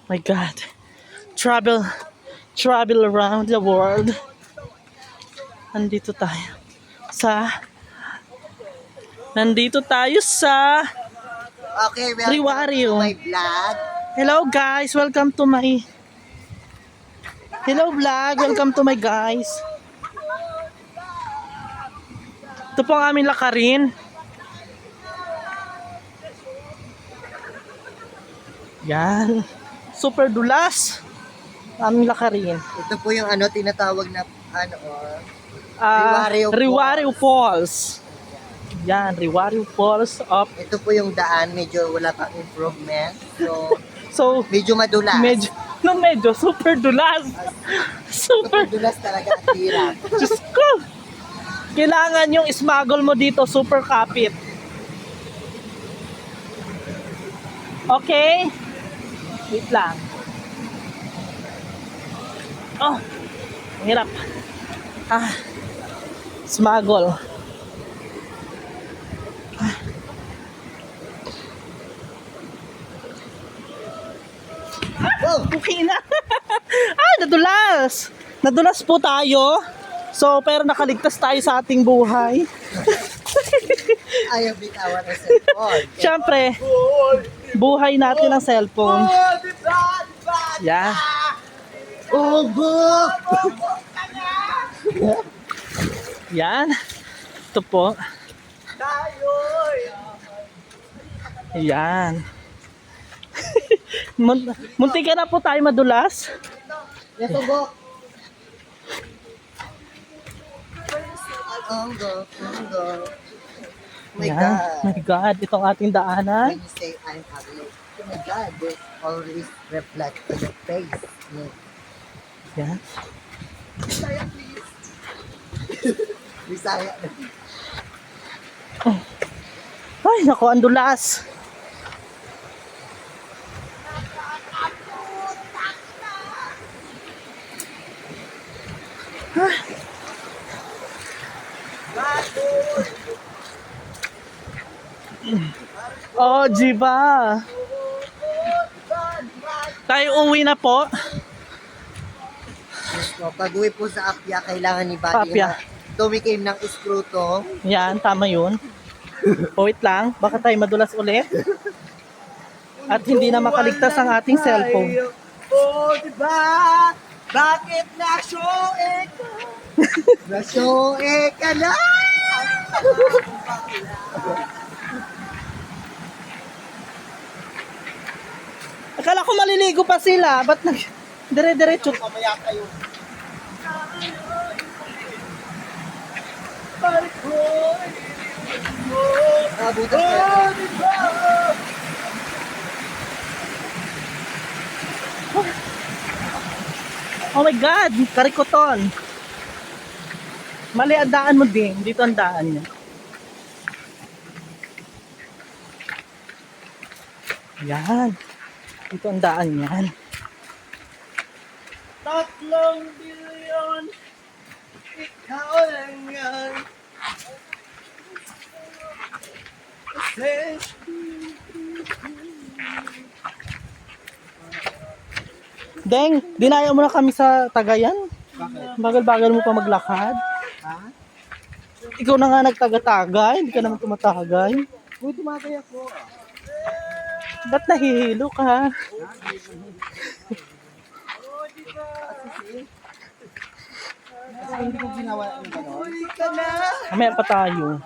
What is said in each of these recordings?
My God. Travel around the world. Nandito tayo sa Okay, welcome Riwario. to my vlog. Hello guys, welcome to my welcome to my guys. Ito po ang aming lakarin. Yan. Super dulas. Aming lakarin. Ito po yung tinatawag na Riwario Riwario Falls. Yan, Riwario Falls of. Ito po yung daan, medyo wala pang improvement. So, Medyo madulas. medyo super dulas. Super. Madulas talaga at hirap. Diyos ko. Kailangan yung smuggle mo dito super kapit. Okay? Wait lang. Oh, ang hirap. Smuggle. Oh, Okay na. Nadulas. Nadulas po tayo. So, pero nakaligtas tayo sa ating buhay. ayaw bitawan ng cellphone. Siyempre, buhay natin ang cellphone. Yan. Ubo! Yan. Ito po. Yan. Munti ka na po tayo madulas. Yes, ubo! Onggo. Oh my Yan. God. My God, itong ating daanan. When you say I'm ugly, oh my God, this always reflect on your face. Yan. Bisaya, please. Bisaya. Ay, naku, ang dulas. Oh, Jiba. Tayo uwi na po. So, pag-uwi po sa Apia, kailangan ni Buddy Apia. na tumikim ng iskruto. Yan, tama yun. O, wait lang, baka tayo madulas ulit. At hindi na makaligtas ang ating cellphone. Oh, diba? Bakit na-show-e ka? Na-show-e ka na! Akala ko maliligo pa sila. Ba't dire-diretso? Mamaya kayo. Butas na. Oh my God, karikoton. Mali ang daan mo din. Dito ang daan niya. Yan. Dito ang daan yan. 3 bilyon, ikaw lang yan. Deng, dinaya mo na kami sa Tagayan. Bakit? Bagal-bagal mo pa maglakad. Ha? Ikaw na nga nagtaga-tagay. Hindi ka naman tumatagay. Uy, tumatay ako. Ba't nahihilo ka? Hindi ko ginawa yung gano'n. Mamaya pa tayo.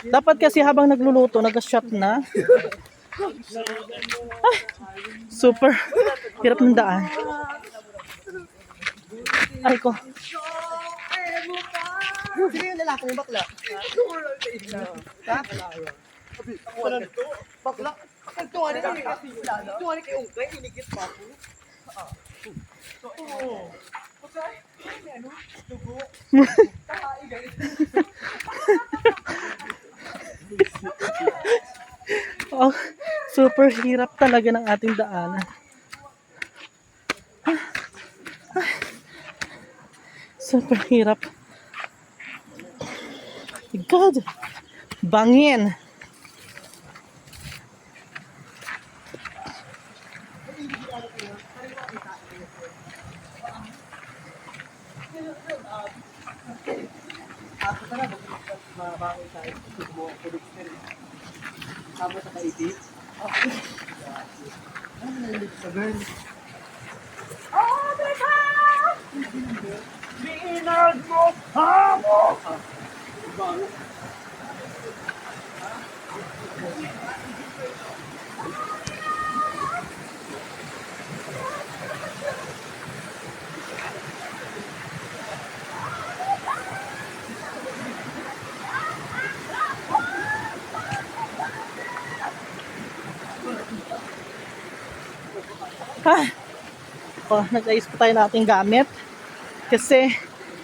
Dapat kasi habang nagluluto, nag-shot na. Ay, super. Hirap ng daan. Ay ko. Sige yung lalaki yung bakla. Ha? Bakla? Ang tunga nila yung kasi yung lalo. Tunga nila kayong kay inigit pa po. Oo. Ano? Dugo. Takai guys. Oh, super hirap talaga ng ating daanan. Super hirap. God, bangin. babae tayo. Subo ang kulit na rin. Tama sa kaibig. Ano na yun sa girl? Oh, beka! Binag mo! Hamo! Bago. Nag-ayos po tayo ng ating gamit kasi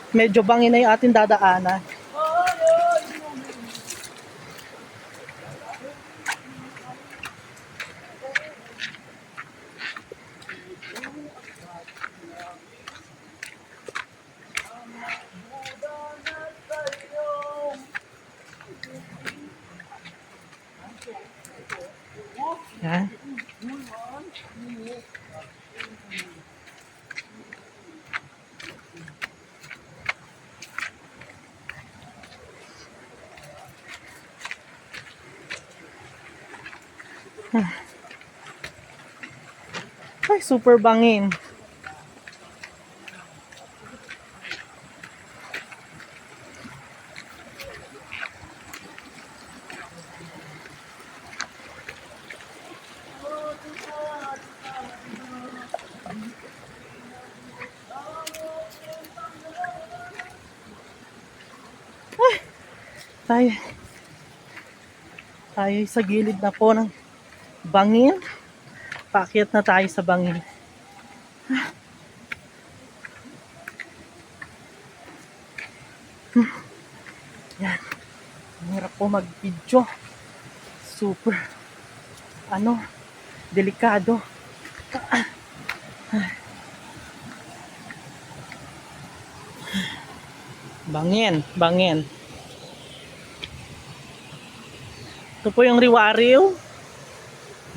medyo bangin na yung ating dadaanan. Yan. Ay, super bangin. Tayo sa gilid na po ng bangin. Paakyat na tayo sa bangin. Yan. Ang hirap po mag-video. Super delikado. Bangin. Ito po yung Riwariw.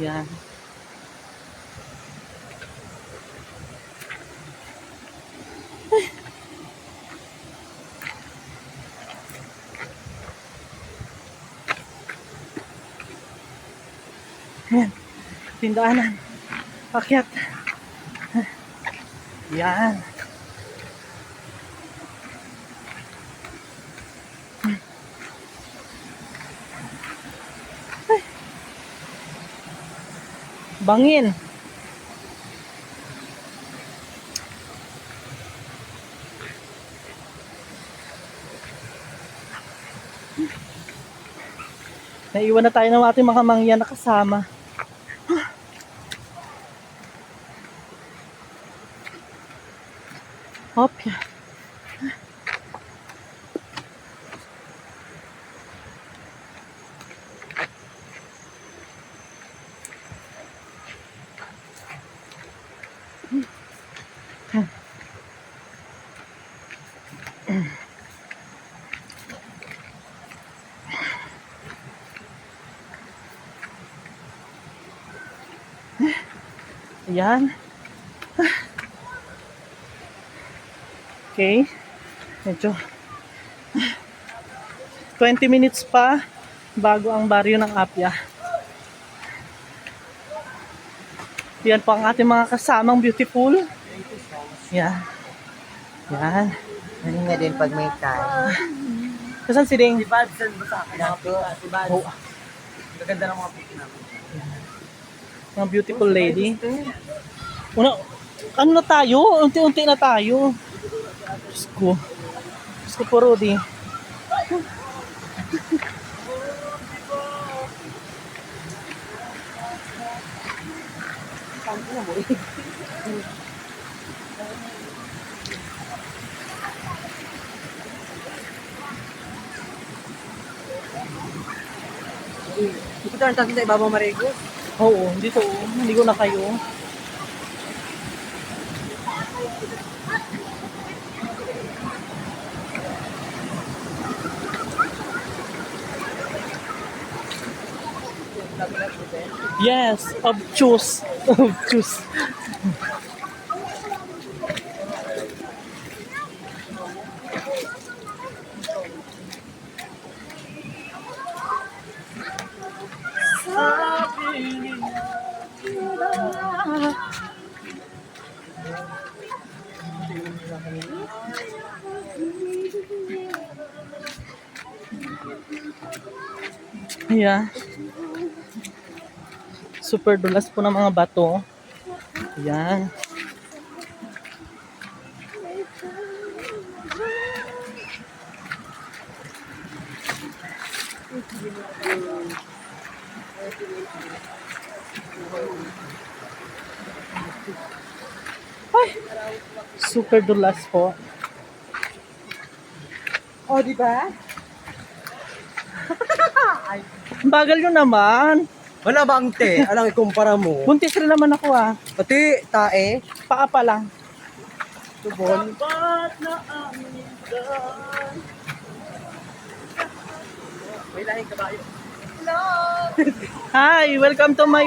Yan. Yan. Tindaanan. Akyat. Yan. Bangin. Naiwan na tayo ng ating mga mangyan na kasama. Hop. Ayan. Okay. Medyo 20 minutes pa bago ang baryo ng Apia. Yan po ang ating mga kasamang beautiful. Yan. Yan. Ano nga din pag may time. Kasan si Ding? Si Badson ba sa akin? Si Badson. Oh, Maganda ng mga picture namin. mga beautiful lady. Ano na tayo? Unti-unti na tayo. Diyos ko po, Rudy. Ito ang tasin sa ibabaw Marigos. Oo, dito. Hindi ko na kayo. Yes, obtuse. Obtuse. Ayan. Super dulas po ng mga bato. Ayan. Ay, super dulas po. Oh, di ba? Ang bagal nyo naman. Wala bang te? Alang ikumpara mo. Buntis rin naman ako ah. Pati, tae. Paa pa lang. Tubon. May lahing kabayo. Hi, welcome to my...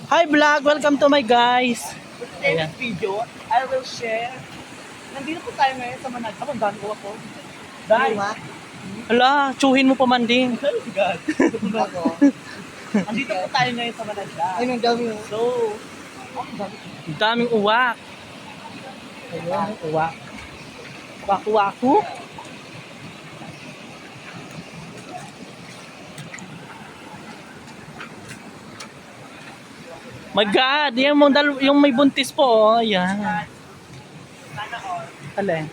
Hi vlog, welcome to my guys. Ayan. Video, I will share. Nandito po tayo ngayon sa Manag. Ang dami ko ako. Dahil, Hala, tsuhin mo pa man din. God. Ako. Nandito po tayo ngayon sa Manag. Ay, ang dami mo. So, Ang daming uwak. Ayan, uwak. Waku-waku. My God, yung may buntis po, oh. Ayan. Alin?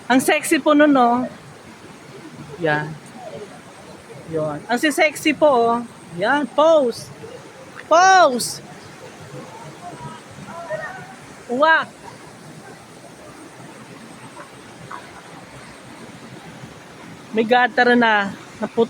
Ang sexy po nun, oh. Yan. Yun. Ang sexy po, oh. Yan, pose. Pose! Uwak! May God, tara na. Naputo.